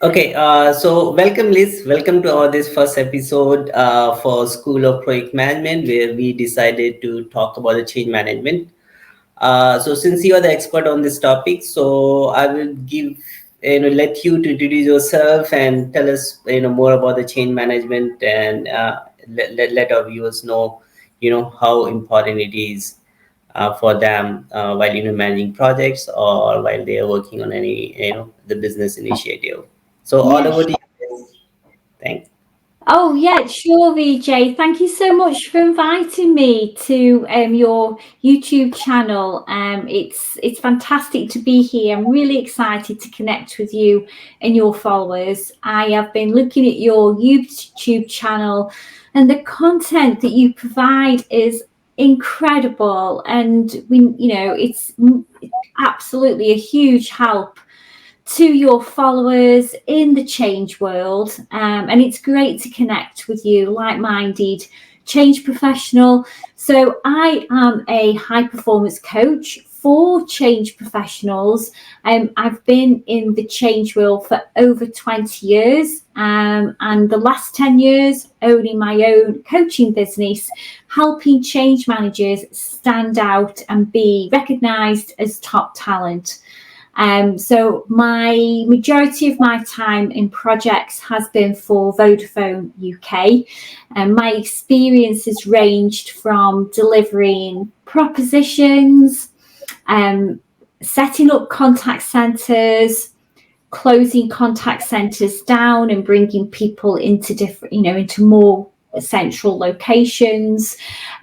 Okay, so welcome, Liz. Welcome to our this first episode for School of Project Management, where we decided to talk about the change management. So since you are the expert on this topic, so I will let you to introduce yourself and tell us, more about the change management, and let our viewers know, how important it is for them while managing projects or while they are working on any the business initiative. So all Yeah. over to you. Thanks. Oh, yeah, sure, VJ. Thank you so much for inviting me to your YouTube channel. It's fantastic to be here. I'm really excited to connect with you and your followers. I have been looking at your YouTube channel, and the content that you provide is incredible. And it's absolutely a huge help to your followers in the change world. And it's great to connect with you, like minded change professional. So, I am a high performance coach for change professionals. I've been in the change world for over 20 years, and the last 10 years owning my own coaching business, helping change managers stand out and be recognised as top talent. So my majority of my time in projects has been for Vodafone UK, and my experience has ranged from delivering propositions, um, setting up contact centres, closing contact centres down and bringing people into different, into more central locations,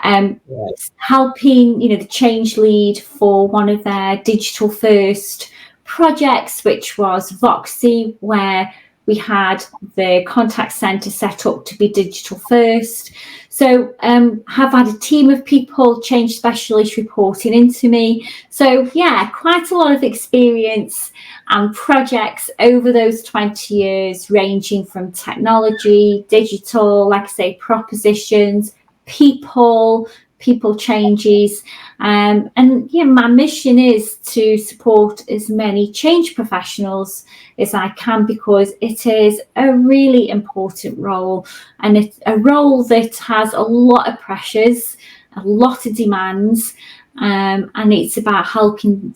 um, Right. helping, the change lead for one of their digital first projects, which was Voxy, where we had the contact centre set up to be digital first. So have had a team of people, change specialists reporting into me. So yeah, quite a lot of experience and projects over those 20 years, ranging from technology, digital, like I say, propositions, people changes. And yeah, my mission is to support as many change professionals as I can, because it is a really important role, and it's a role that has a lot of pressures, a lot of demands. And it's about helping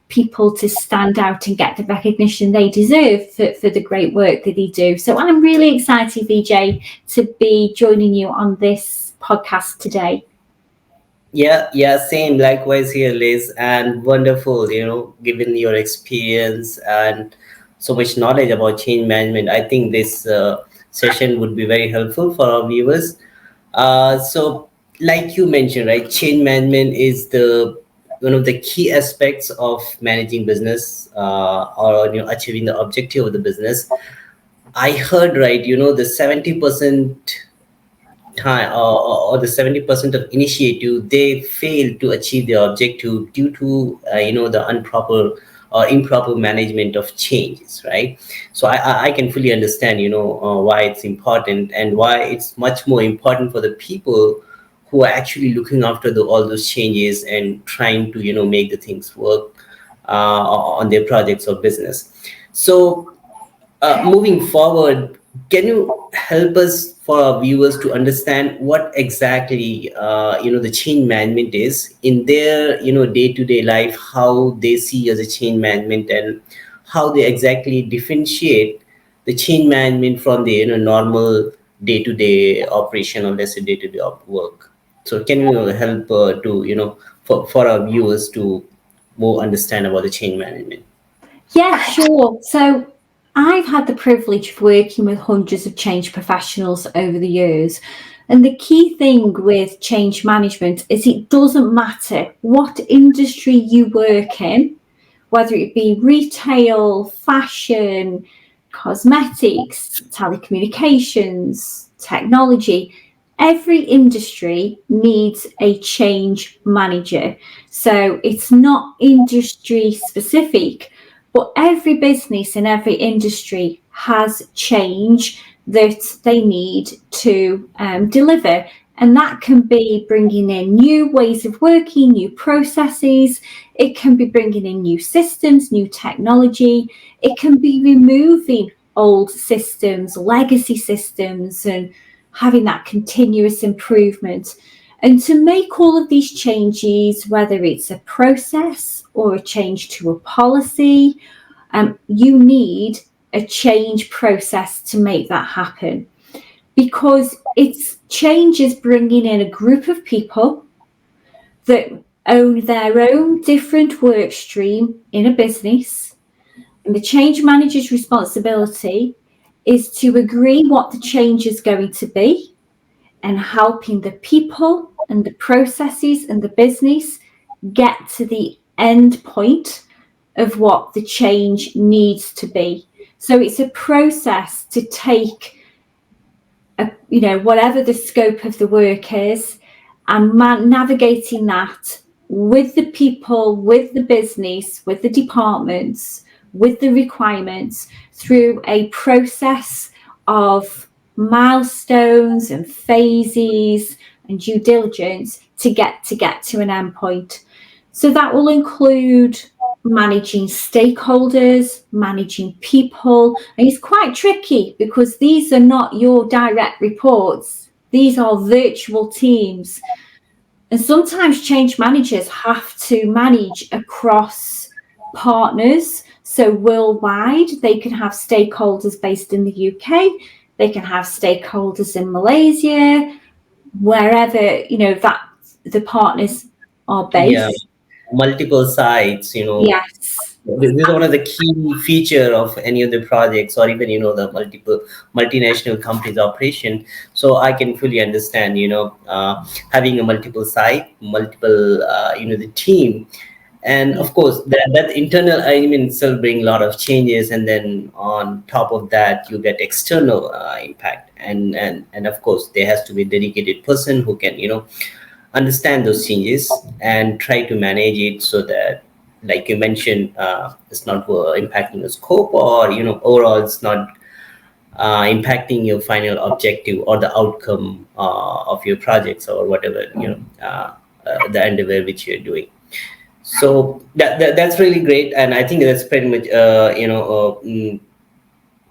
people to stand out and get the recognition they deserve for the great work that they do. So I'm really excited, VJ, to be joining you on this podcast today. Yeah, same. Likewise here, Liz, and wonderful. Given your experience and so much knowledge about change management, I think this session would be very helpful for our viewers. So, like you mentioned, right, change management is the one of the key aspects of managing business or achieving the objective of the business. I heard right, the 70% time or the 70% of initiative they fail to achieve their objective due to the improper or improper management of changes, right? So I can fully understand why it's important and why it's much more important for the people who are actually looking after all those changes and trying to make the things work on their projects or business. So moving forward, can you help us for our viewers to understand what exactly the change management is in their day-to-day life, how they see as a change management, and how they exactly differentiate the change management from the normal day-to-day operation or let's say day-to-day work. So can you help to for our viewers to more understand about the change management? Yeah, sure. So I've had the privilege of working with hundreds of change professionals over the years. And the key thing with change management is it doesn't matter what industry you work in, whether it be retail, fashion, cosmetics, telecommunications, technology. Every industry needs a change manager. So it's not industry specific, but every business in every industry has change that they need to deliver. And that can be bringing in new ways of working, new processes. It can be bringing in new systems, new technology. It can be removing old systems, legacy systems, and having that continuous improvement. And to make all of these changes, whether it's a process or a change to a policy, you need a change process to make that happen, because it's change is bringing in a group of people that own their own different work stream in a business. And the change manager's responsibility is to agree what the change is going to be and helping the people and the processes and the business get to the end point of what the change needs to be. So it's a process to take whatever the scope of the work is, and navigating that with the people, with the business, with the departments, with the requirements, through a process of milestones and phases and due diligence to get to an endpoint. So that will include managing stakeholders, managing people. And it's quite tricky because these are not your direct reports. These are virtual teams. And sometimes change managers have to manage across partners. So worldwide, they can have stakeholders based in the UK, they can have stakeholders in Malaysia, wherever, that the partners are Yeah, based. multiple sites, Yes. this is one of the key feature of any of the projects, or even the multiple multinational companies operation. So I can fully understand, having a multiple site, multiple the team, and of course that internal element itself bring a lot of changes, and then on top of that you get external impact, and of course there has to be a dedicated person who can understand those changes and try to manage it, so that, like you mentioned, it's not impacting the scope, or overall it's not impacting your final objective or the outcome of your projects, or whatever the endeavor which you're doing. So that's really great, and I think that's pretty much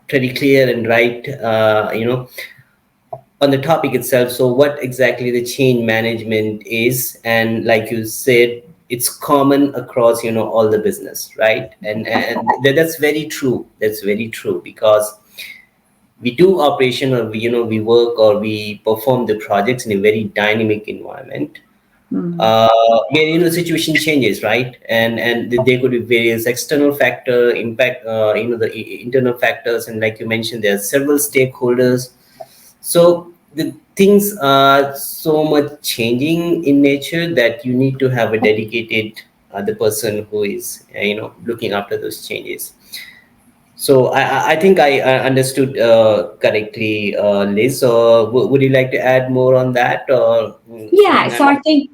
pretty clear and right, on the topic itself. So what exactly the change management is, and like you said, it's common across all the business, right? And that's very true. That's very true, because we do operation, or we work, or we perform the projects in a very dynamic environment, where situation changes, right? And there could be various external factor impact, the internal factors, and like you mentioned, there are several stakeholders. So the things are so much changing in nature that you need to have a dedicated the person who is looking after those changes. So I think I understood correctly, Liz. So would you like to add more on that, or Yeah, something so I'm? I think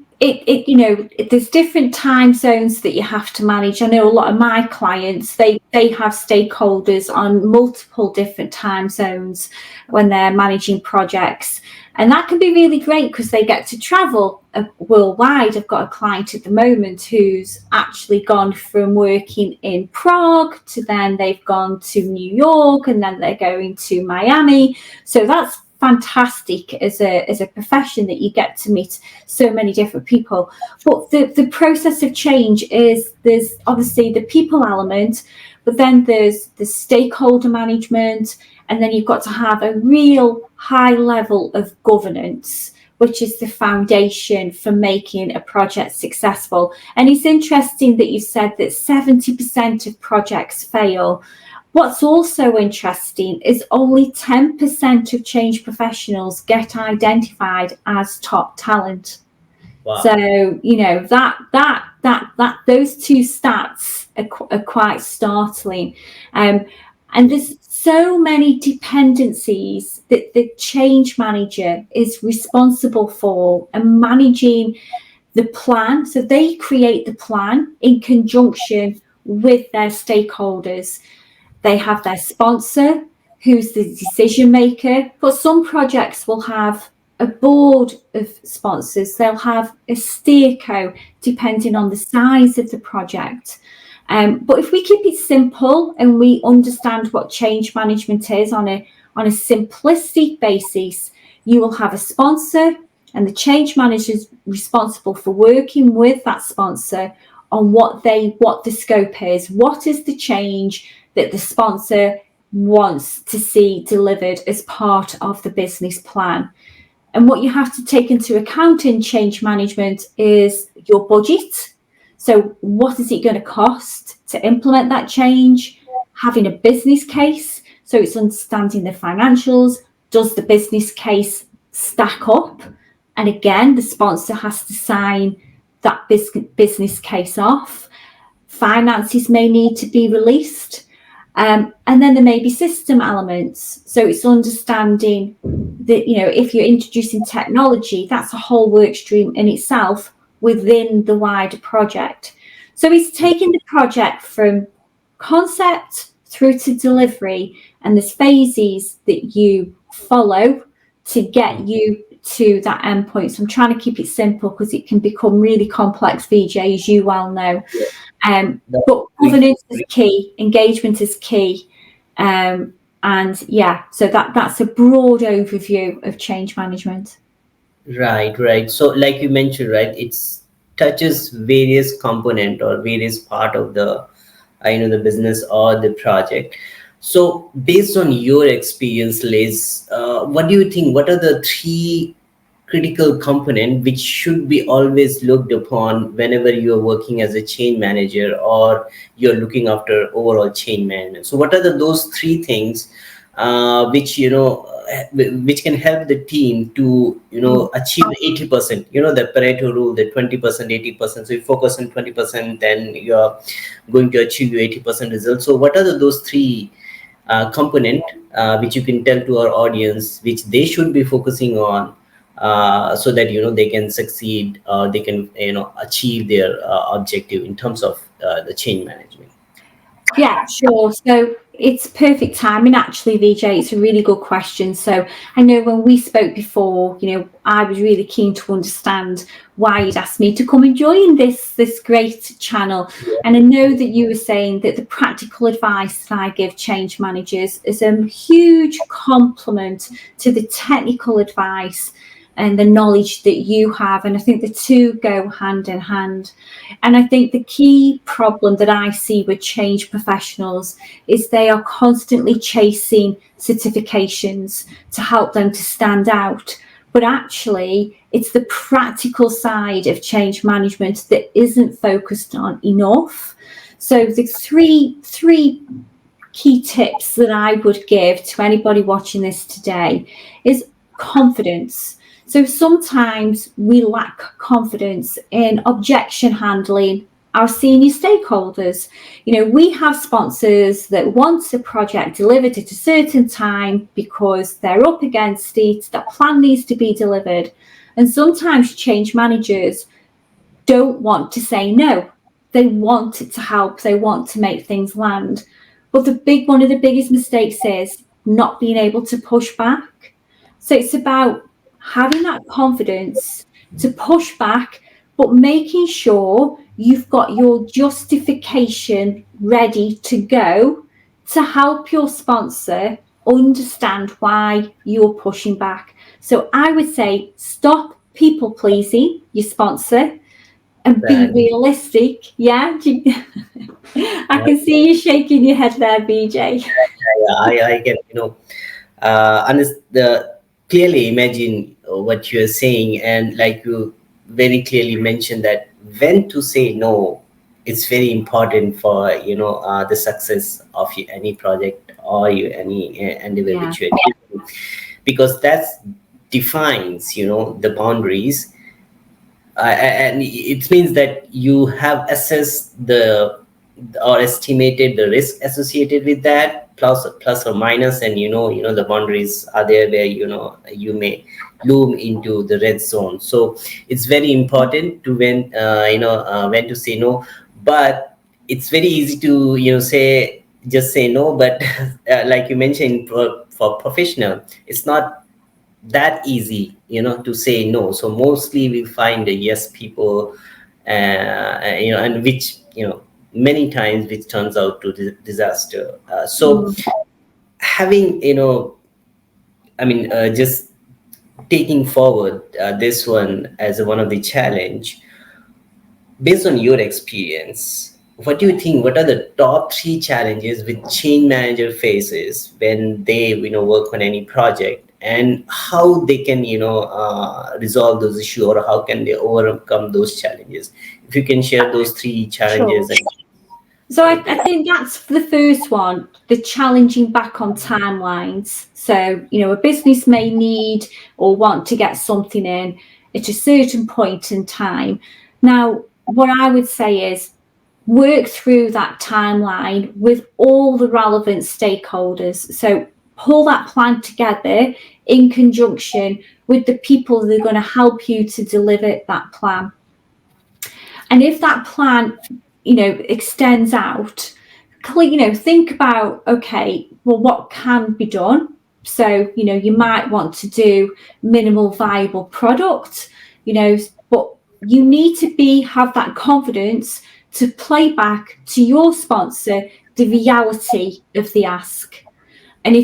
there's different time zones that you have to manage. I know a lot of my clients, they have stakeholders on multiple different time zones when they're managing projects. And that can be really great because they get to travel worldwide. I've got a client at the moment who's actually gone from working in Prague to then they've gone to New York, and then they're going to Miami. So that's fantastic as a profession, that you get to meet so many different people. But the process of change is, there's obviously the people element, but then there's the stakeholder management, and then you've got to have a real high level of governance, which is the foundation for making a project successful. And it's interesting that you said that 70% of projects fail. What's also interesting is only 10% of change professionals get identified as top talent. Wow. So that those two stats are quite startling, and there's so many dependencies that the change manager is responsible for, and managing the plan. So they create the plan in conjunction with their stakeholders. They have their sponsor, who's the decision maker, but some projects will have a board of sponsors. They'll have a steerco, depending on the size of the project. But if we keep it simple and we understand what change management is on a simplistic basis, you will have a sponsor, and the change manager is responsible for working with that sponsor on what the scope is. What is the change that the sponsor wants to see delivered as part of the business plan? And what you have to take into account in change management is your budget. So, what is it going to cost to implement that change? Having a business case. So, it's understanding the financials. Does the business case stack up? And again, the sponsor has to sign that business case off. Finances may need to be released. And then there may be system elements. So it's understanding that, if you're introducing technology, that's a whole work stream in itself within the wider project. So it's taking the project from concept through to delivery, and there's phases that you follow to get you to that endpoint. So I'm trying to keep it simple because it can become really complex, VJ, as you well know. But governance is key, engagement is key. And yeah, so that's a broad overview of change management. Right. So, like you mentioned, right, it's touches various component or various part of the, the business or the project. So, based on your experience, Liz, what do you think? What are the three critical component which should be always looked upon whenever you are working as a change manager or you're looking after overall change management? So, what are those three things which which can help the team to achieve 80%, the Pareto rule, the 20%, 80%. So you focus on 20%, then you're going to achieve your 80% results. So what are those three component which you can tell to our audience which they should be focusing on, so that they can succeed, they can achieve their objective in terms of the change management? Yeah, sure. So it's perfect timing, actually, VJ. It's a really good question. So I know when we spoke before, I was really keen to understand why you'd asked me to come and join this great channel. And I know that you were saying that the practical advice that I give change managers is a huge complement to the technical advice and the knowledge that you have. And I think the two go hand in hand. And I think the key problem that I see with change professionals is they are constantly chasing certifications to help them to stand out. But actually, it's the practical side of change management that isn't focused on enough. So the three key tips that I would give to anybody watching this today is confidence. So sometimes we lack confidence in objection handling our senior stakeholders. We have sponsors that want a project delivered at a certain time because they're up against it, that plan needs to be delivered. And sometimes change managers don't want to say no. They want it to help, they want to make things land. But one of the biggest mistakes is not being able to push back. So it's about having that confidence to push back, but making sure you've got your justification ready to go to help your sponsor understand why you're pushing back. So I would say stop people pleasing your sponsor and be Right. realistic. Yeah. I can see you shaking your head there, BJ. Yeah, I can, clearly imagine what you're saying, and like you very clearly mentioned that when to say no, it's very important for the success of any project or any endeavor Yeah. which you're doing, because that defines the boundaries, and it means that you have assessed the or estimated the risk associated with that, plus or minus, and the boundaries are there where you may loom into the red zone. So it's very important to when to say no. But it's very easy to say no, but like you mentioned, for professional, it's not that easy to say no. So mostly we find the yes people, and which many times which turns out to disaster. So Mm, having, just taking forward this one as one of the challenge, based on your experience, what do you think? What are the top three challenges which change manager faces when they, work on any project, and how they can, resolve those issues, or how can they overcome those challenges? If you can share those three sure. challenges, and So that I, would be I great. think that's the first one, the challenging back on timelines. So, a business may need or want to get something in at a certain point in time. Now, what I would say is work through that timeline with all the relevant stakeholders. So pull that plan together in conjunction with the people that are going to help you to deliver that plan. And if that plan, extends out, think about, okay, well, what can be done? So, you might want to do minimal viable product, but you need to have that confidence to play back to your sponsor the reality of the ask. And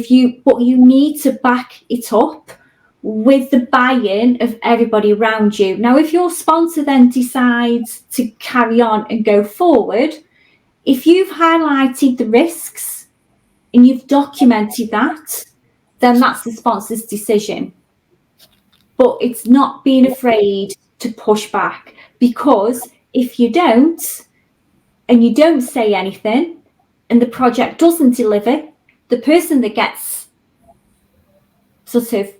but you need to back it up with the buy-in of everybody around you. Now, if your sponsor then decides to carry on and go forward, if you've highlighted the risks and you've documented that, then that's the sponsor's decision. But it's not being afraid to push back, because if you don't, and you don't say anything, and the project doesn't deliver, the person that gets sort of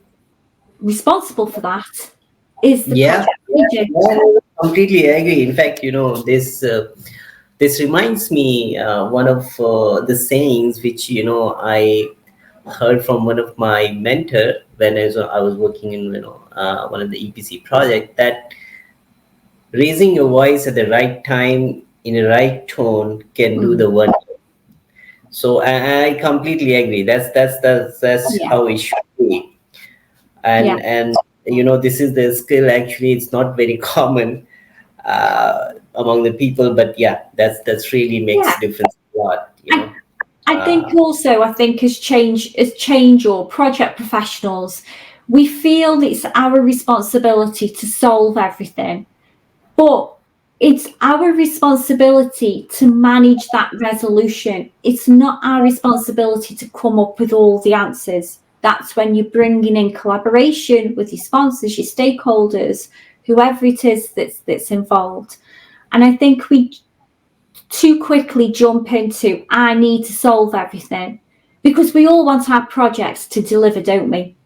responsible for that is the Yeah, project yeah, manager. yeah, I completely agree. In fact, this reminds me one of the sayings which I heard from one of my mentor when I was working in one of the EPC project, that raising your voice at the right time in the right tone can do Mm, the wonder. So I completely agree. That's yeah, how it should be. yeah, And this is the skill. Actually, it's not very common among the people, but yeah, that's really makes yeah. difference a lot. I, I think also, as change or project professionals, we feel it's our responsibility to solve everything, but it's our responsibility to manage that resolution. It's not our responsibility to come up with all the answers. That's when you're bringing in collaboration with your sponsors, your stakeholders, whoever it is that's involved. And I think we too quickly jump into, I need to solve everything, because we all want our projects to deliver, don't we?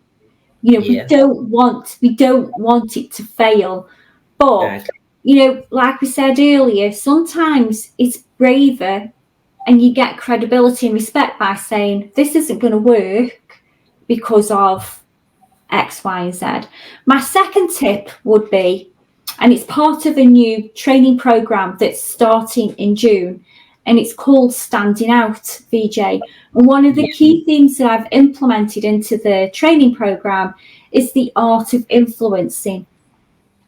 We Yeah, don't want it to fail. But, exactly. like we said earlier, sometimes it's braver and you get credibility and respect by saying, this isn't going to work because of X, Y, and Z. My second tip would be, and it's part of a new training program that's starting in June, and it's called Standing Out, VJ. And one of the Yeah, key things that I've implemented into the training program is the art of influencing.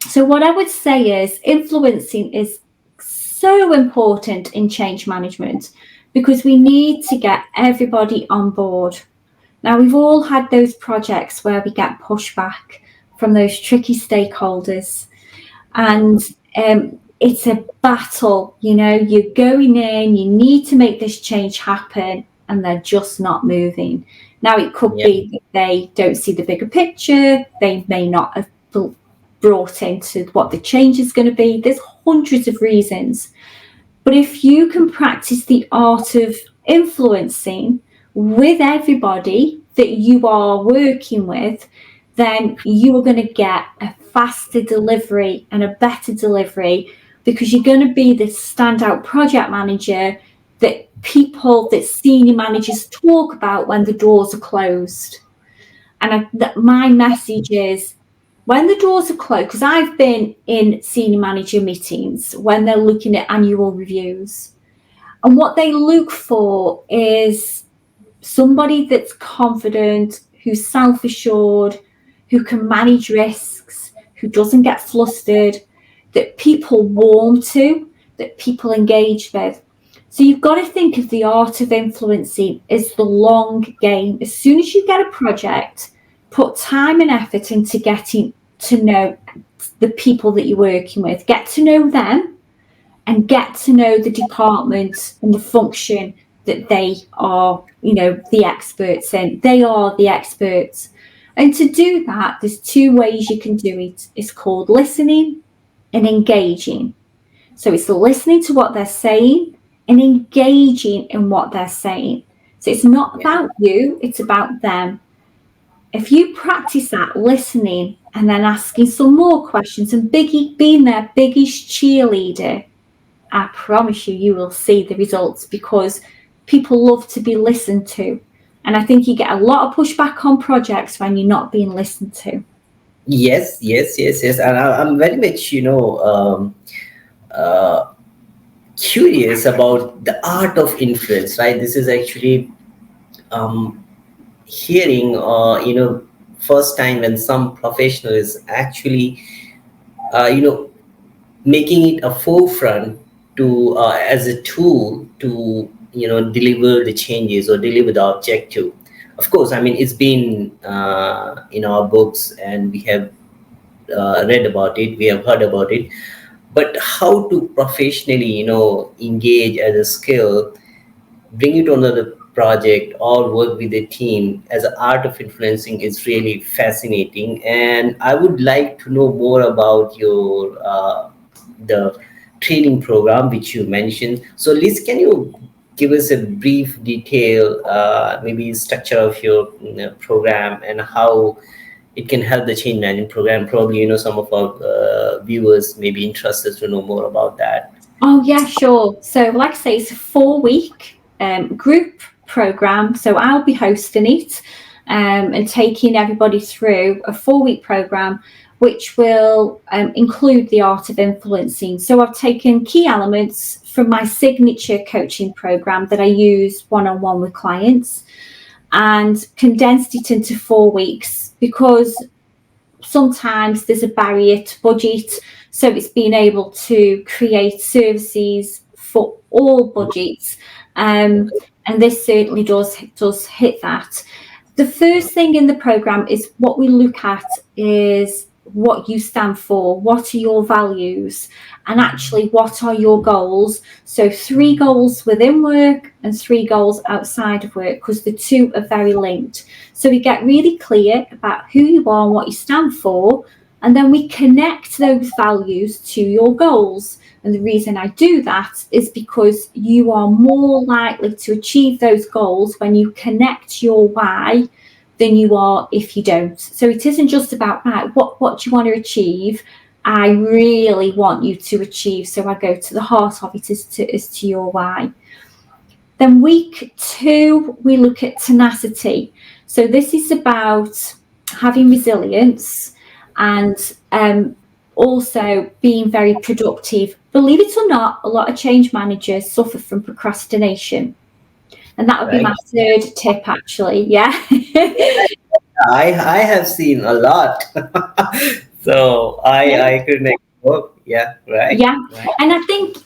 So, what I would say is, influencing is so important in change management because we need to get everybody on board. Now, we've all had those projects where we get pushback from those tricky stakeholders, and it's a battle. You're going in, you need to make this change happen, and they're just not moving. Now, it could yeah, be that they don't see the bigger picture, they may not have brought into what the change is going to be. There's hundreds of reasons. But if you can practice the art of influencing with everybody that you are working with, then you are going to get a faster delivery and a better delivery, because you're going to be the standout project manager that senior managers talk about when the doors are closed. And my message is, when the doors are closed, because I've been in senior manager meetings when they're looking at annual reviews, and what they look for is somebody that's confident, who's self assured, who can manage risks, who doesn't get flustered, that people warm to, that people engage with. So you've got to think of the art of influencing as the long game. As soon as you get a project, put time and effort into getting to know the people that you're working with, get to know them, and get to know the department and the function that they are, the experts in. They are the experts. And to do that, there's two ways you can do it. It's called listening and engaging. So it's listening to what they're saying and engaging in what they're saying. So it's not Yeah. about you, it's about them. If you practice that listening and then asking some more questions and being their biggest cheerleader, I promise you, you will see the results, because people love to be listened to. And I think you get a lot of pushback on projects when you're not being listened to. Yes, yes, yes, yes. And I'm very much, uh, curious about the art of influence, right? This is actually um, hearing, first time when some professional is actually, you know, making it a forefront to as a tool to deliver the changes or deliver the objective. Of course, I mean it's been in our books and we have read about it, we have heard about it, but how to professionally engage as a skill, bring it on the project or work with a team as an art of influencing is really fascinating. And I would like to know more about your the training program which you mentioned. So Liz, can you give us a brief detail, maybe structure of your program and how it can help the change management program? Probably some of our viewers may be interested to know more about that. Oh, yeah, sure. So, like I say, it's a 4 week group program. So, I'll be hosting it and taking everybody through a 4 week program, which will include the art of influencing. So, I've taken key elements from my signature coaching program that I use one on one with clients and condensed it into 4 weeks, because sometimes there's a barrier to budget. So it's being able to create services for all budgets. And this certainly does hit that. The first thing in the program is what we look at is what you stand for, what are your values, and actually what are your goals. So 3 goals within work and 3 goals outside of work, because the two are very linked. So we get really clear about who you are and what you stand for, and then we connect those values to your goals. And the reason I do that is because you are more likely to achieve those goals when you connect your why than you are if you don't. So it isn't just about, right, what do you want to achieve? I really want you to achieve. So I go to the heart of it as to your why. Then week 2, we look at tenacity. So this is about having resilience and also being very productive. Believe it or not, a lot of change managers suffer from procrastination. And that would be Right. my third tip, actually. Yeah. I have seen a lot. So I could make it work. Yeah, right, Yeah. right. And I think,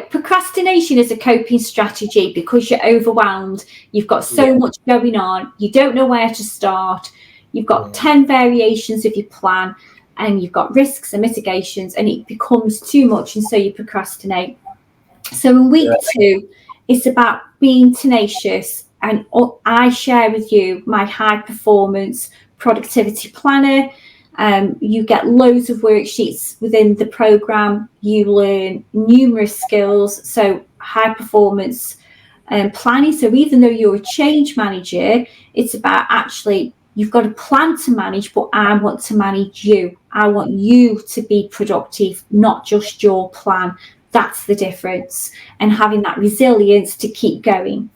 procrastination is a coping strategy because you're overwhelmed. You've got Yeah, so much going on. You don't know where to start. You've got yeah, 10 variations of your plan, and you've got risks and mitigations, and it becomes too much. And so you procrastinate. So in week right, 2, it's about being tenacious. And I share with you my high performance productivity planner. You get loads of worksheets within the program. You learn numerous skills. So high performance planning. So even though you're a change manager, it's about actually you've got a plan to manage, but I want to manage you. I want you to be productive, not just your plan. That's the difference. And having that resilience to keep going.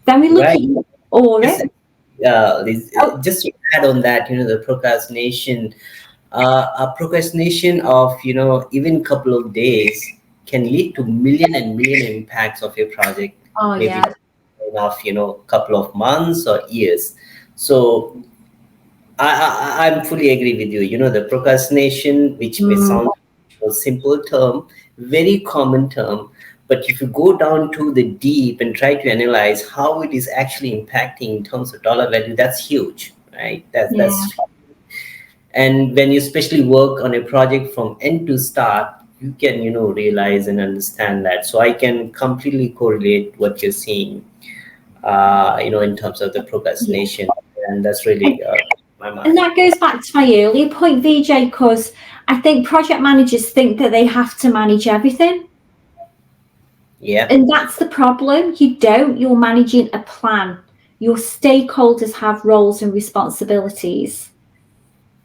Then we look right. at your aura. Yes, Oh, just to add on that, the procrastination, a procrastination of even couple of days can lead to million impacts of your project, oh maybe yeah. of couple of months or years. So I'm fully agree with you. The procrastination, which may Mm, sound a simple term, very common term, But if you go down to the deep and try to analyze how it is actually impacting in terms of dollar value, that's huge, right? Yeah. That's And when you especially work on a project from end to start, you can realize and understand that. So I can completely correlate what you're seeing, in terms of the Yeah. procrastination, and that's And, really my and mind. that goes back to my earlier point, VJ, because I think project managers think that they have to manage everything. Yeah, And that's the problem. You don't. You're managing a plan. Your stakeholders have roles and responsibilities.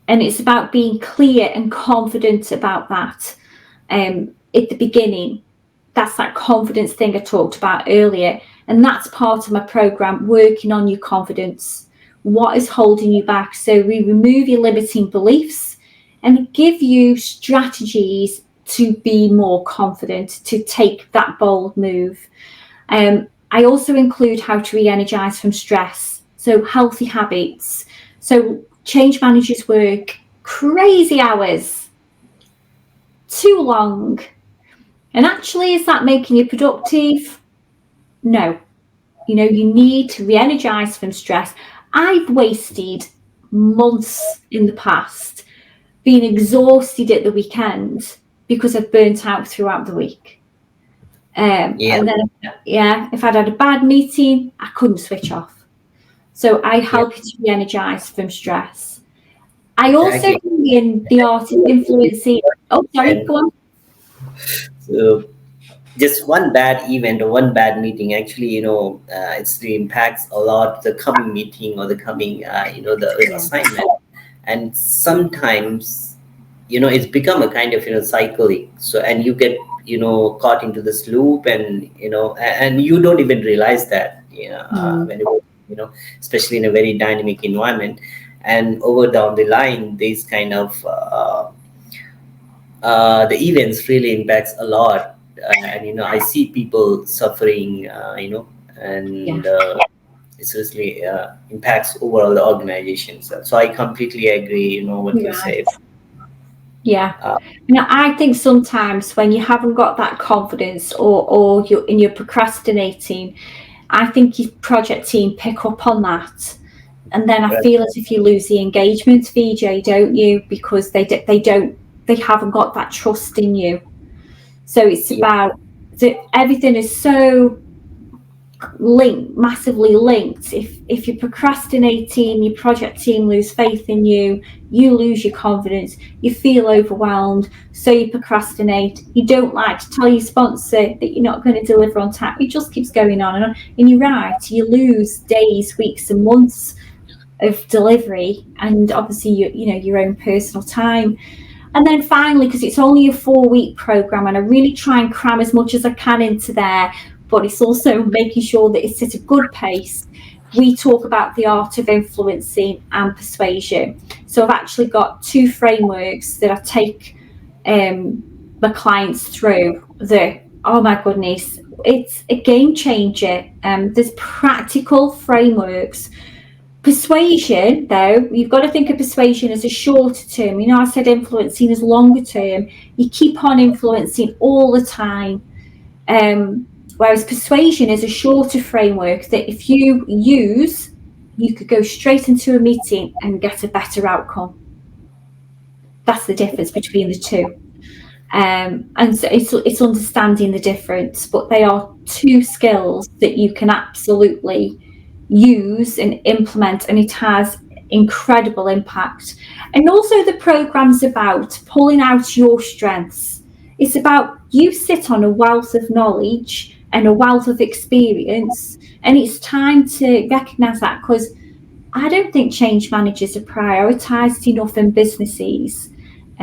And it's about being clear and confident about that at the beginning. That's that confidence thing I talked about earlier. And that's part of my program, working on your confidence. What is holding you back? So we remove your limiting beliefs and give you strategies to be more confident, to take that bold move. I also include how to re-energize from stress, so healthy habits. So change managers work crazy hours, too long. And actually, is that making you productive? No. You need to re energize from stress. I've wasted months in the past being exhausted at the weekend because I've burnt out throughout the week. yeah, And then, yeah, if I'd had a bad meeting, I couldn't switch off. So I yeah, help you to re energize from stress. I also exactly. bring in the art of influencing. Oh, sorry, And go on. so just one bad event or one bad meeting actually, it's the impacts a lot the coming meeting or the coming, the Yeah. assignment. And sometimes, it's become a kind of cyclic. So, and you get caught into this loop, and and you don't even realize that, Mm, when especially in a very dynamic environment. And over down the line, these kind of the events really impacts a lot. And I see people suffering, yeah, and it seriously impacts overall the organization. So I completely agree, what you you're say. right. Yeah. uh, I think sometimes when you haven't got that confidence, or you're procrastinating, I think your project team pick up on that. And then I right, feel as if you lose the engagement, VJ, don't you? Because they haven't got that trust in you. So it's yeah, about that everything is so linked, massively linked. If you're procrastinating, your project team lose faith in you, you lose your confidence, you feel overwhelmed, so you procrastinate. You don't like to tell your sponsor that you're not going to deliver on time. It just keeps going on and on. And you're right, you lose days, weeks, and months of delivery, and obviously your own personal time. And then finally, because it's only a 4-week program, and I really try and cram as much as I can into there, but it's also making sure that it's at a good pace. We talk about the art of influencing and persuasion. So I've actually got 2 frameworks that I take my clients through. The Oh my goodness, it's a game changer. There's practical frameworks. Persuasion, though, you've got to think of persuasion as a shorter term. I said influencing is longer term. You keep on influencing all the time. Whereas persuasion is a shorter framework that if you use, you could go straight into a meeting and get a better outcome. That's the difference between the two. And so it's understanding the difference, but they are 2 skills that you can absolutely use and implement, and it has incredible impact. And also the program's about pulling out your strengths. It's about you sit on a wealth of knowledge and a wealth of experience, and it's time to recognize that, because I don't think change managers are prioritised enough in businesses.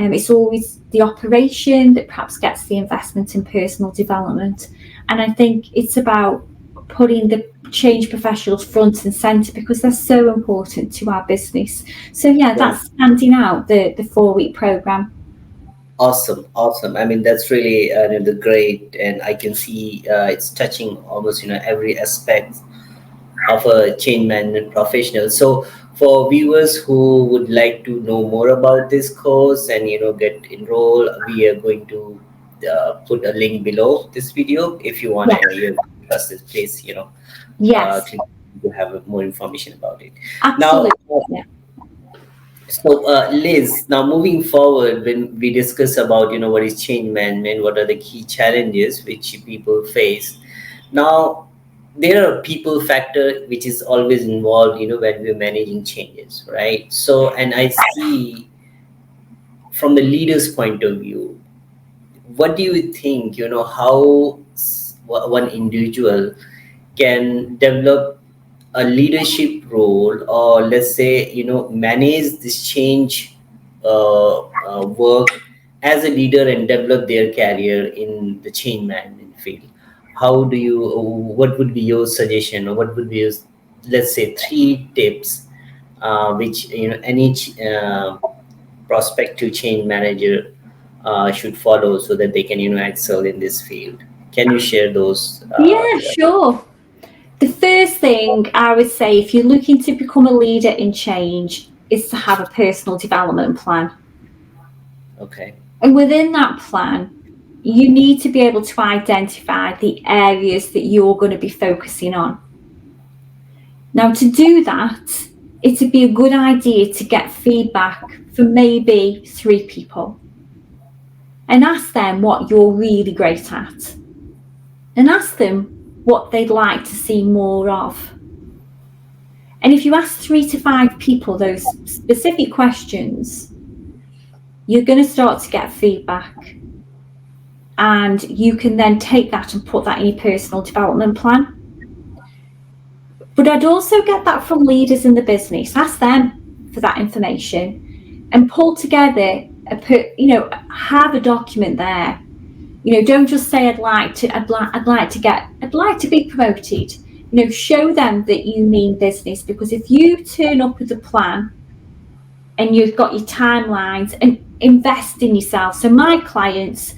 It's always the operation that perhaps gets the investment in personal development. And I think it's about putting the change professionals front and centre, because they're so important to our business. So yeah, right. that's standing out, the 4-week programme. Awesome, awesome. I mean, that's really the great, and I can see it's touching almost every aspect of a change management professional. So for viewers who would like to know more about this course and get enrolled, we are going to put a link below this video if you want Yes. to discuss this. Please, Yes. click to have more information about it. Now, Absolutely. Yeah. so, Liz, now moving forward, when we discuss about what is change management, what are the key challenges which people face. Now, there are people factor which is always involved, when we're managing changes, right? So, and I see from the leader's point of view, what do you think? How one individual can develop a leadership role, or let's say manage this change work as a leader and develop their career in the change management field. How do you, what would be your suggestion, or what would be your, let's say, three tips which any prospective change manager should follow so that they can excel in this field? Can you share those Yeah, with us? sure. The first thing I would say, if you're looking to become a leader in change, is to have a personal development plan. Okay. And within that plan, you need to be able to identify the areas that you're going to be focusing on. Now, to do that, it'd be a good idea to get feedback from maybe 3 people and ask them what you're really great at, and ask them what they'd like to see more of. And if you ask 3 to 5 people those specific questions, you're going to start to get feedback. And you can then take that and put that in your personal development plan. But I'd also get that from leaders in the business. Ask them for that information and pull together have a document there. Don't just say I'd like to be promoted. Show them that you mean business, because if you turn up with a plan and you've got your timelines, and invest in yourself. So my clients,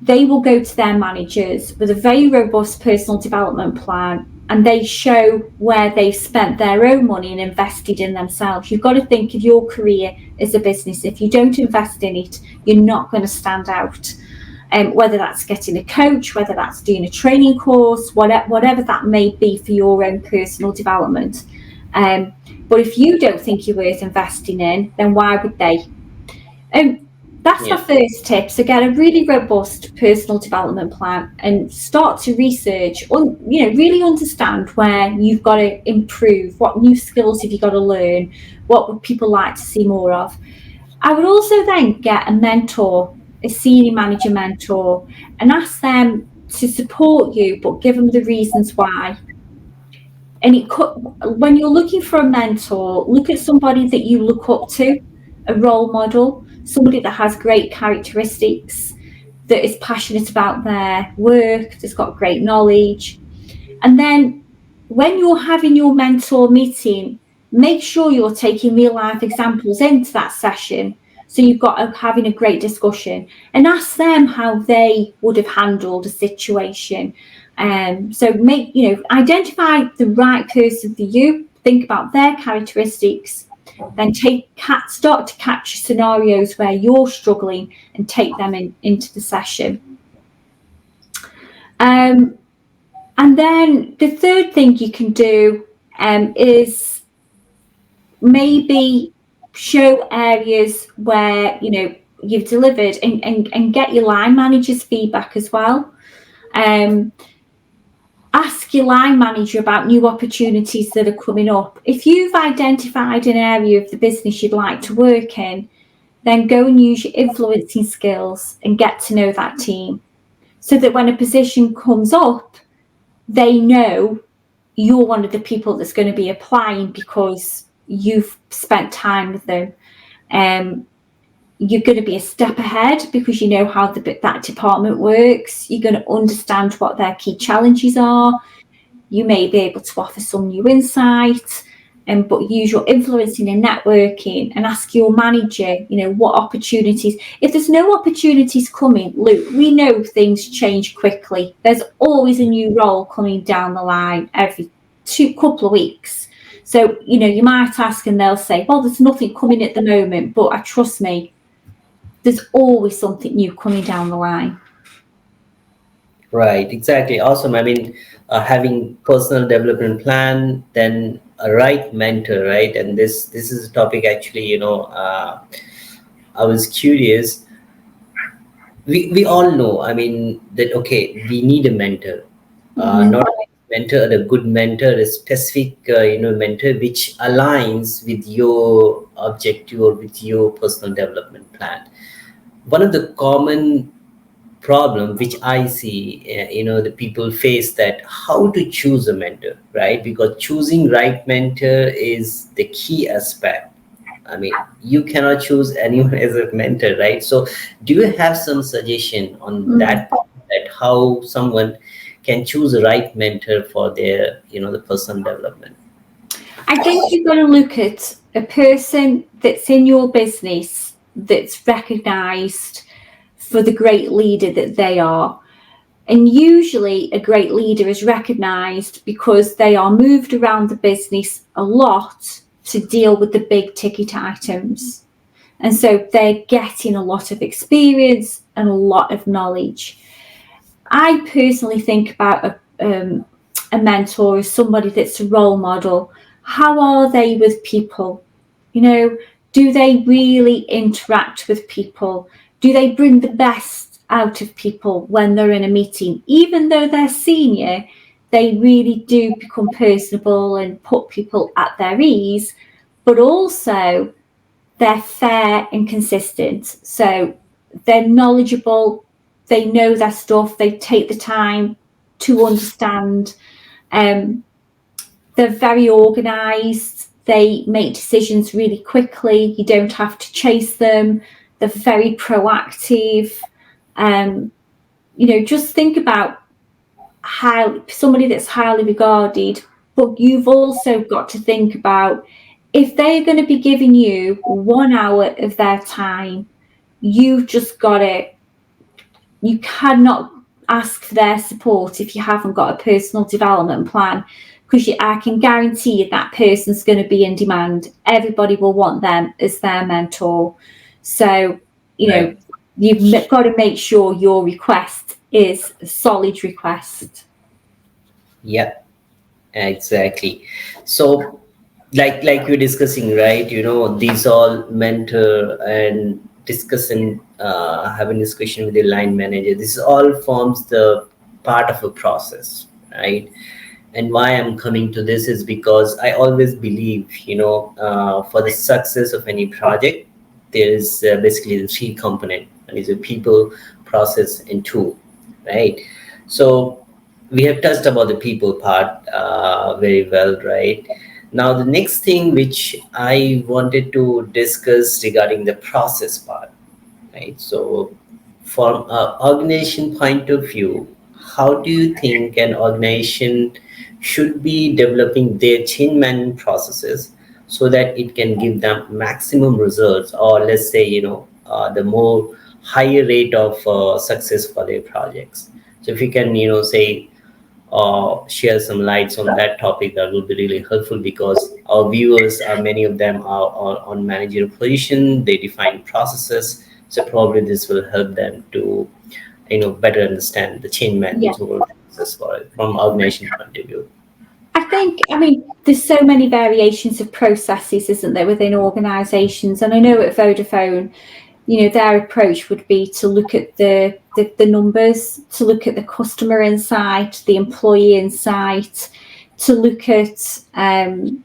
they will go to their managers with a very robust personal development plan, and they show where they've spent their own money and invested in themselves. You've got to think of your career as a business. If you don't invest in it, you're not going to stand out. Whether that's getting a coach, whether that's doing a training course, whatever that may be for your own personal development. But if you don't think you're worth investing in, then why would they? That's my Yeah. first tip. So get a really robust personal development plan and start to research, really understand where you've got to improve, what new skills have you got to learn, what would people like to see more of. I would also then get a mentor, a senior manager mentor, and ask them to support you, but give them the reasons why. And when you're looking for a mentor, look at somebody that you look up to, a role model, somebody that has great characteristics, that is passionate about their work, that's got great knowledge. And then when you're having your mentor meeting, make sure you're taking real life examples into that session. So you've got having a great discussion, and ask them how they would have handled a situation. So identify the right person for you, think about their characteristics, then start to catch scenarios where you're struggling and take them into the session. And then the third thing you can do is maybe show areas where you've delivered, and get your line managers feedback as well. Ask your line manager about new opportunities that are coming up. If you've identified an area of the business you'd like to work in, then go and use your influencing skills and get to know that team, so that when a position comes up, they know you're one of the people that's going to be applying because you've spent time with them. You're going to be a step ahead because you know how that department works. You're going to understand what their key challenges are. You may be able to offer some new insight, but use your influencing and networking, and ask your manager, what opportunities. If there's no opportunities coming, Luke, we know things change quickly. There's always a new role coming down the line every couple of weeks. So, you might ask and they'll say, well, there's nothing coming at the moment, but trust me, there's always something new coming down the line. Right, exactly. Awesome. I mean, having personal development plan, then a right mentor, right? And this is a topic actually, I was curious. We all know, I mean, that okay, we need a mentor. Mhm. Not a mentor, a good mentor, a specific, mentor which aligns with your objective or with your personal development plan. One of the common problem which I see, the people face, that how to choose a mentor, right? Because choosing right mentor is the key aspect. I mean, you cannot choose anyone as a mentor, right? So do you have some suggestion on Mm. that point, that how someone can choose the right mentor for their, the personal development? I think you've got to look at a person that's in your business that's recognised for the great leader that they are. And usually, a great leader is recognised because they are moved around the business a lot to deal with the big ticket items. And so they're getting a lot of experience and a lot of knowledge. I personally think about a mentor as somebody that's a role model. How are they with people? You know, do they really interact with people? Do they bring the best out of people when they're in a meeting? Even though they're senior, they really do become personable and put people at their ease, but also they're fair and consistent. So they're knowledgeable, they know their stuff, they take the time to understand. Um, they're very organised, they make decisions really quickly, you don't have to chase them, they're very proactive. Um, just think about how somebody that's highly regarded, but you've also got to think about if they're going to be giving you 1 hour of their time, you've just got to, you cannot ask for their support if you haven't got a personal development plan, because I can guarantee you that person's going to be in demand. Everybody will want them as their mentor. So, you know, Right. you've got to make sure your request is a solid request. Yeah, exactly. So like you're discussing, right, these all mentor and discussing, having discussion with the line manager, this all forms the part of a process, right? And why I'm coming to this is because I always believe, for the success of any project, there is basically the three component, and is a people, process, and tool, right? So we have touched about the people part very well, right? Now the next thing which I wanted to discuss regarding the process part, right? So from an organization point of view, how do you think an organization should be developing their change management processes so that it can give them maximum results, or let's say, the more higher rate of success for their projects? So if you can, say, share some lights on that topic, that will be really helpful, because our viewers are, many of them are on managerial position, they define processes, so probably this will help them to, better understand the change Yeah. management overall process for it from organization point of view. I mean, there's so many variations of processes, isn't there, within organisations? And I know at Vodafone, their approach would be to look at the numbers, to look at the customer insight, the employee insight, to look at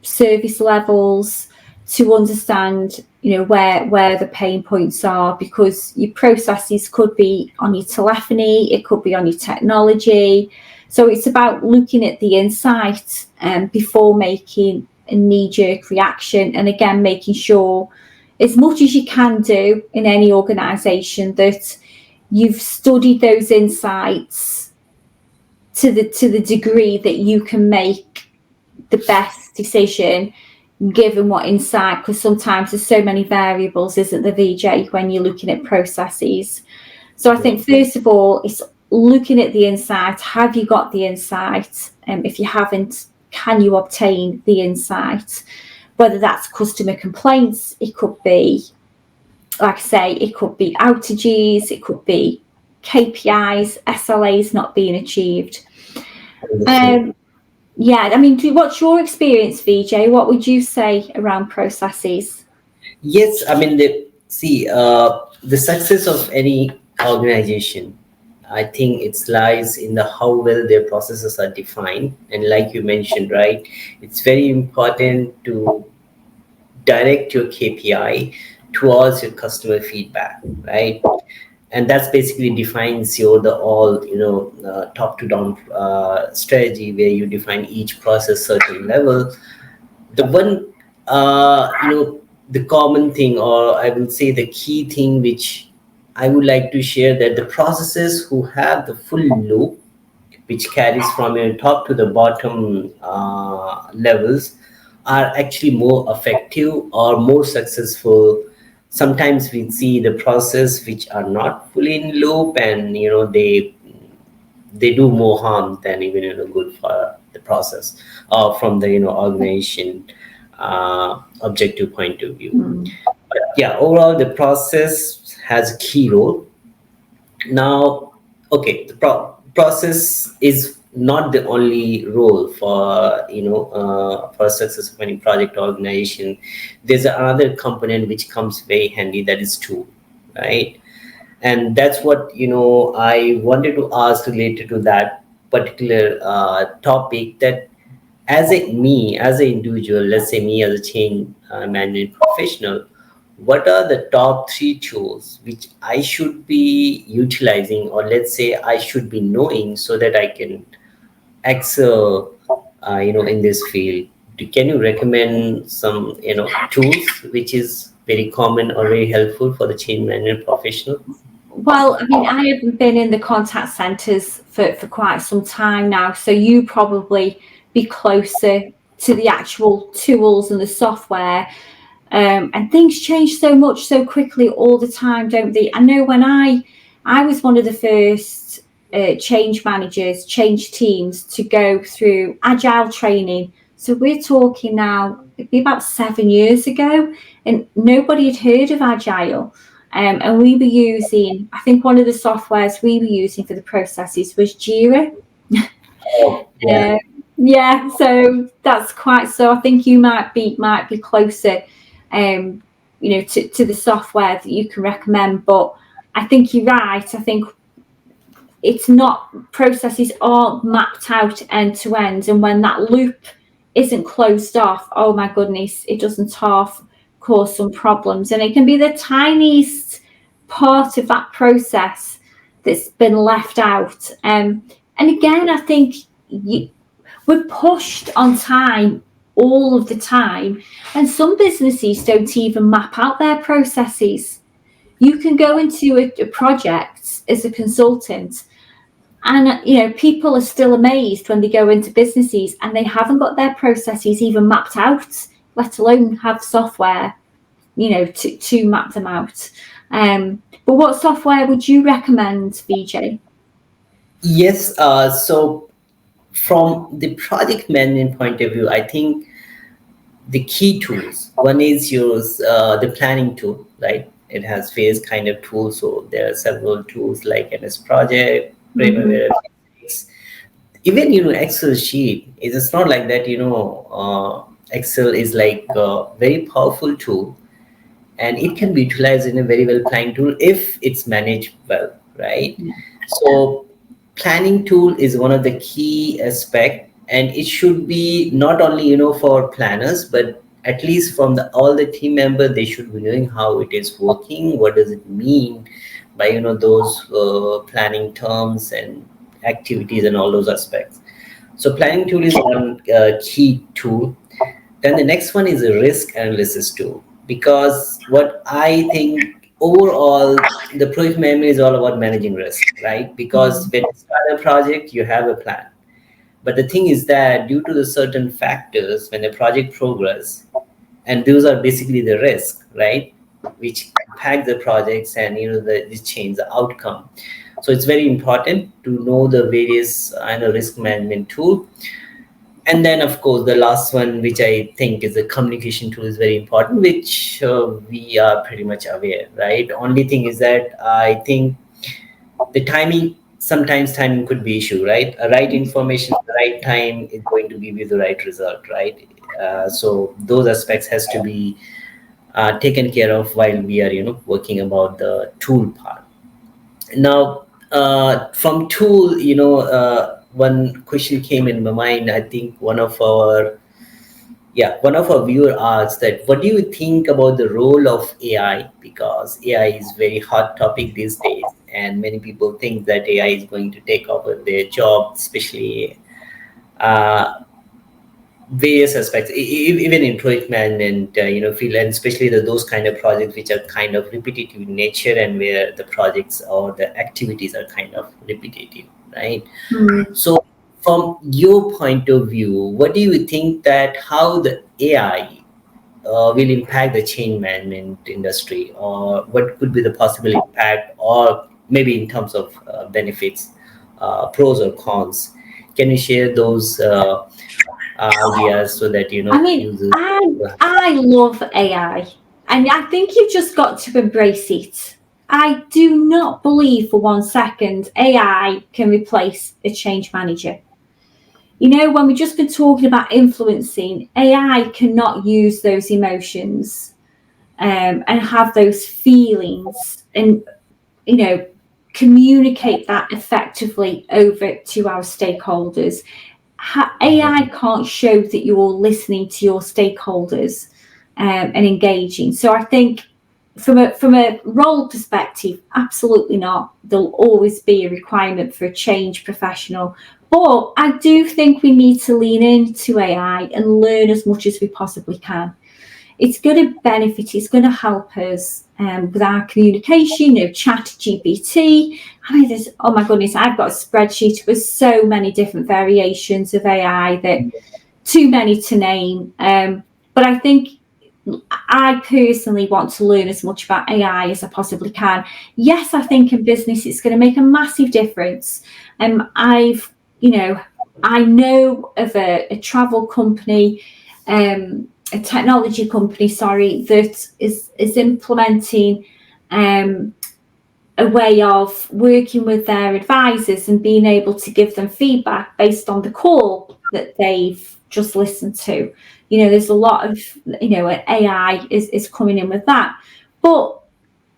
service levels, to understand where the pain points are, because your processes could be on your telephony, it could be on your technology. So it's about looking at the insight before making a knee-jerk reaction, and again making sure, as much as you can do in any organisation, that you've studied those insights to the degree that you can make the best decision given what insight, because sometimes there's so many variables, isn't there, VJ, when you're looking at processes. So I Yeah. think first of all, it's looking at the insight. Have you got the insight? If you haven't, can you obtain the insight? Whether that's customer complaints, it could be, like I say, it could be outages, it could be KPIs, SLAs not being achieved. Understood. Yeah, I mean, what's your experience, VJ? What would you say around processes? Yes, I mean, the success of any organization, I think it lies in the how well their processes are defined. And like you mentioned, right, it's very important to direct your KPI towards your customer feedback, right? And that's basically defines your the all top to down strategy, where you define each process certain level. The one the common thing, or I would say the key thing which I would like to share, that the processes who have the full loop, which carries from your top to the bottom levels, are actually more effective or more successful. Sometimes we see the process which are not fully in loop, and they do more harm than even good for the process, or from the organization objective point of view. Mm. But yeah, overall the process has a key role. Now, okay, the process is not the only role for for a success of any project organization. There's another component which comes very handy, that is tool, right? And that's what I wanted to ask related to that particular topic, that as an individual, let's say me as a change management professional, what are the top three tools which I should be utilizing, or let's say I should be knowing, so that I can excel in this field? Can you recommend some tools which is very common or very helpful for the change management professional? Well, I mean, I haven't been in the contact centres for quite some time now, so you probably be closer to the actual tools and the software. And things change so much so quickly all the time, don't they? I know when I was one of the first change managers, change teams to go through agile training. So we're talking now, it'd be about 7 years ago, and nobody had heard of agile. And we were using, I think one of the softwares we were using for the processes was Jira. Oh, yeah. uh, yeah, so that's quite, so I think you might be closer, to the software that you can recommend. But I think you're right. I think it's not, processes aren't mapped out end to end, and when that loop isn't closed off, oh my goodness, it doesn't half cause some problems, and it can be the tiniest part of that process that's been left out. And again, I think we're pushed on time all of the time, and some businesses don't even map out their processes. You can go into a project as a consultant, and people are still amazed when they go into businesses and they haven't got their processes even mapped out, let alone have software to map them out. But what software would you recommend, VJ? Yes. So from the project management point of view, I think the key tools, one is yours, the planning tool, right? It has various kind of tools. So there are several tools like MS Project, Mm-hmm. Primavera, even Excel sheet. It's not like that. Excel is like a very powerful tool, and it can be utilized in a very well planned tool if it's managed well, right? Yeah. So planning tool is one of the key aspect, and it should be not only for planners, but at least from the all the team member, they should be knowing how it is working, what does it mean by those planning terms and activities and all those aspects. So planning tool is one key tool. Then the next one is a risk analysis tool, because what I think overall, the project management is all about managing risk, right? Because Mm. when you start a project, you have a plan. But the thing is that due to the certain factors, when the project progress, and those are basically the risk, right, which impact the projects, and the change the outcome. So it's very important to know the various risk management tool. And then of course the last one, which I think is a communication tool, is very important, which we are pretty much aware, right? Only thing is that I think the timing, sometimes timing could be issue, right? A right information at the right time is going to give you the right result, right? So those aspects has to be taken care of while we are working about the tool part. Now, from tool, one question came in my mind. I think one of our viewer asked that, what do you think about the role of AI? Because AI is very hot topic these days, and many people think that AI is going to take over their job, especially uh, various aspects, even in project management, field, and especially those kind of projects which are kind of repetitive in nature, and where the projects or the activities are kind of repetitive, right? Mm. So, from your point of view, what do you think that how the AI will impact the change management industry, or what could be the possible impact, or maybe in terms of benefits, pros or cons? Can you share those ideas so that I mean, users? I love AI, and I think you've just got to embrace it. I do not believe for 1 second AI can replace a change manager. When we've just been talking about influencing, AI cannot use those emotions and have those feelings and, you know, communicate that effectively over to our stakeholders. AI can't show that you're listening to your stakeholders and engaging. So I think from a role perspective, absolutely not. There'll always be a requirement for a change professional. But I do think we need to lean into AI and learn as much as we possibly can. It's going to benefit, it's going to help us with our communication, chat GPT. I mean, oh my goodness, I've got a spreadsheet with so many different variations of AI that too many to name. But I think I personally want to learn as much about AI as I possibly can. Yes, I think in business it's going to make a massive difference. I've, I know of a travel company, a technology company, sorry, that is implementing a way of working with their advisors and being able to give them feedback based on the call that they've just listened to. There's a lot of, AI is coming in with that. But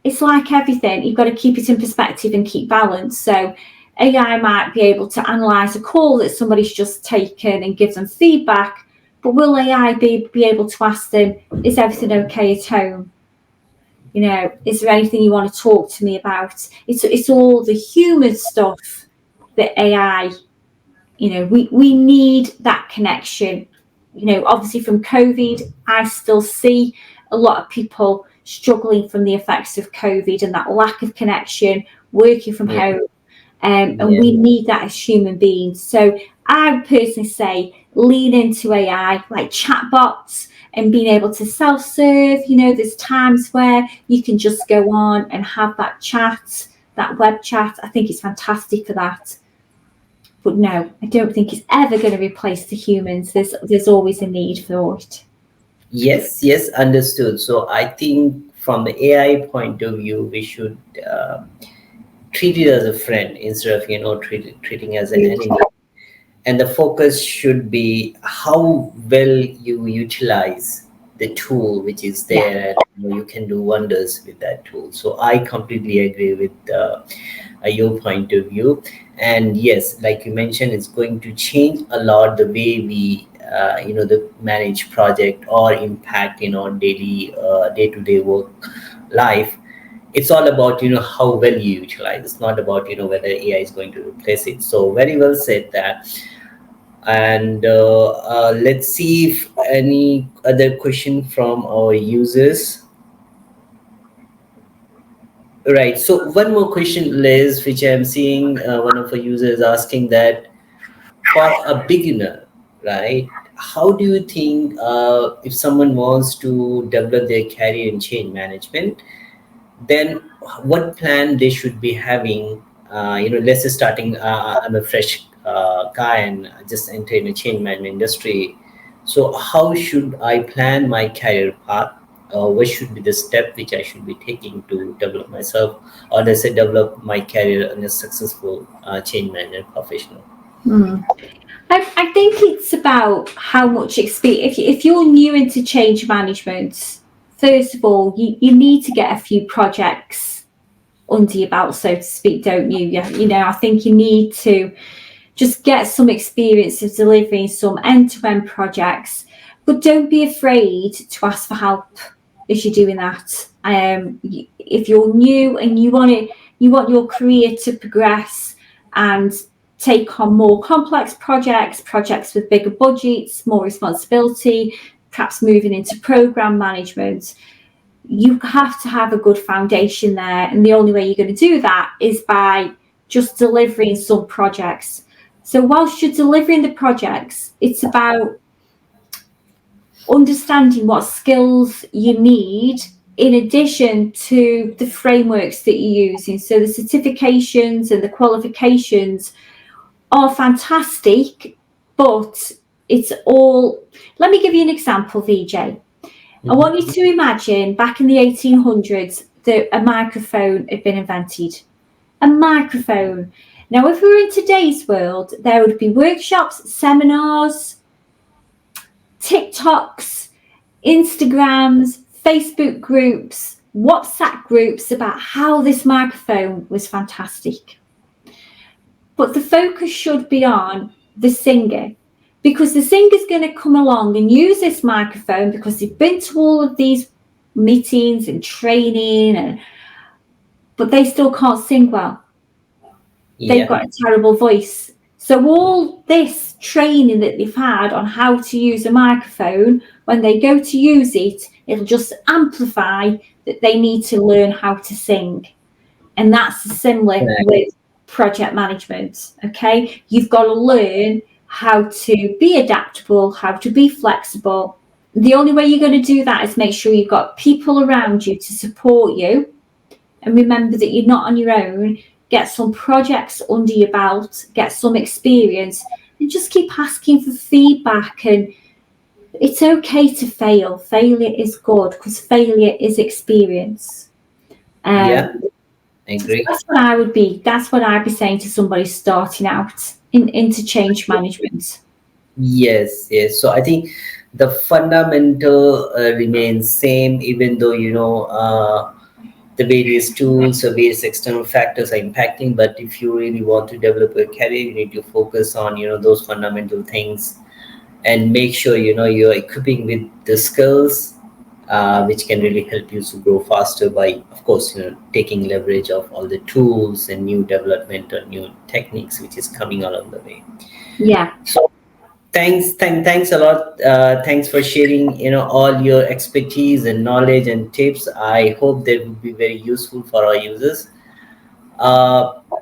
it's like everything, you've got to keep it in perspective and keep balance. So AI might be able to analyse a call that somebody's just taken and give them feedback, but will AI be able to ask them, is everything okay at home? Is there anything you want to talk to me about? It's all the human stuff that AI, we need that connection. Obviously from COVID, I still see a lot of people struggling from the effects of COVID and that lack of connection, working from Yeah, home, and yeah. we need that as human beings. So I would personally say lean into AI, like chatbots and being able to self-serve. There's times where you can just go on and have that chat, that web chat. I think it's fantastic for that. But no, I don't think it's ever going to replace the humans. There's always a need for it. Yes, yes, understood. So I think from the AI point of view, we should treat it as a friend instead of treating as an enemy. And the focus should be how well you utilize the tool which is Yeah. there, and you can do wonders with that tool. So I completely agree with your point of view. And yes, like you mentioned, it's going to change a lot the way we the manage project or impact daily day-to-day work life. It's all about how well you utilize. It's not about whether AI is going to replace it. So very well said that. And let's see if any other question from our users. Right. So one more question, Liz, which I'm seeing one of our users asking that, for a beginner, right? How do you think if someone wants to develop their career in change management, then what plan they should be having? Let's say starting. I'm a fresh guy and just entering a change management industry. So how should I plan my career path? what should be the step which I should be taking to develop myself, or let's say develop my career in a successful change management professional. Mm. I think it's about how much experience. If you're new into change management, first of all, you need to get a few projects under your belt, so to speak, don't you? I think you need to just get some experience of delivering some end-to-end projects, but don't be afraid to ask for help as you're doing that. If you're new and you want your career to progress and take on more complex projects with bigger budgets, more responsibility, perhaps moving into program management, you have to have a good foundation there. And the only way you're going to do that is by just delivering some projects. So whilst you're delivering the projects, it's about understanding what skills you need in addition to the frameworks that you're using. So the certifications and the qualifications are fantastic, but it's all. Let me give you an example, VJ. I Mhm. want you to imagine back in the 1800s that a microphone had been invented. A microphone. Now, if we were in today's world, there would be workshops, seminars, TikToks, Instagrams, Facebook groups, WhatsApp groups about how this microphone was fantastic. But the focus should be on the singer, because the singer's going to come along and use this microphone because they've been to all of these meetings and training, but they still can't sing well. They've Yeah, got a terrible voice. So all this training that they've had on how to use a microphone, when they go to use it, it'll just amplify that they need to learn how to sing. And that's similar correct. with project management. Okay, you've got to learn how to be adaptable, how to be flexible. The only way you're going to do that is make sure you've got people around you to support you, and remember that you're not on your own. Get some projects under your belt, get some experience, and just keep asking for feedback. And it's okay to fail. Failure is good because failure is experience. Yeah, Um, I so agree. that's what I would be. That's what I'd be saying to somebody starting out into change management. Yes, yes. So I think the fundamental remains same, even though the various tools or various external factors are impacting. But if you really want to develop a career, you need to focus on those fundamental things, and make sure you're equipping with the skills which can really help you to grow faster by, of course, taking leverage of all the tools and new development or new techniques which is coming along the way. Yeah. So thanks a lot. Thanks for sharing all your expertise and knowledge and tips. I hope they will be very useful for our users.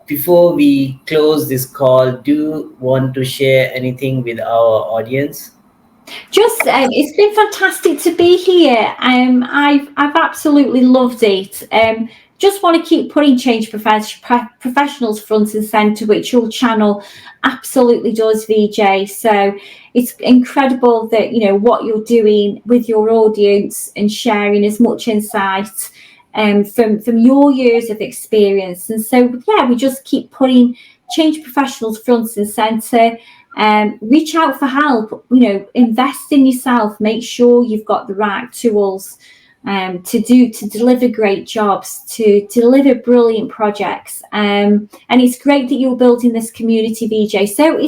Before we close this call, do you want to share anything with our audience? Just it's been fantastic to be here. I've absolutely loved it. Just want to keep putting change professionals front and centre, which your channel absolutely does, VJ. So it's incredible that what you're doing with your audience and sharing as much insight from your years of experience. And so yeah, we just keep putting change professionals front and centre. Reach out for help. Invest in yourself. Make sure you've got the right tools to deliver great jobs, to deliver brilliant projects. And it's great that you're building this community, VJ. So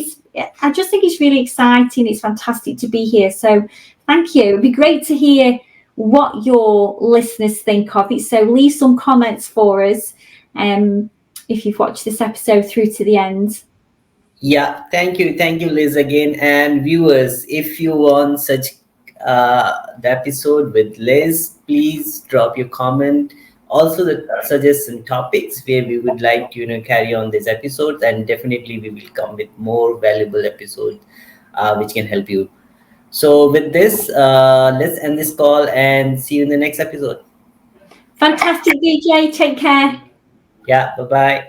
I just think it's really exciting. It's fantastic to be here. So thank you. It'd be great to hear what your listeners think of it. So leave some comments for us if you've watched this episode through to the end. Yeah, thank you, Liz, again. And viewers, if you want such the episode with Liz, please drop your comment. Also, the suggestion topics where we would like to carry on these episodes, and definitely we will come with more valuable episodes which can help you. So, with this, let's end this call and see you in the next episode. Fantastic, VJ. Take care. Yeah, bye bye.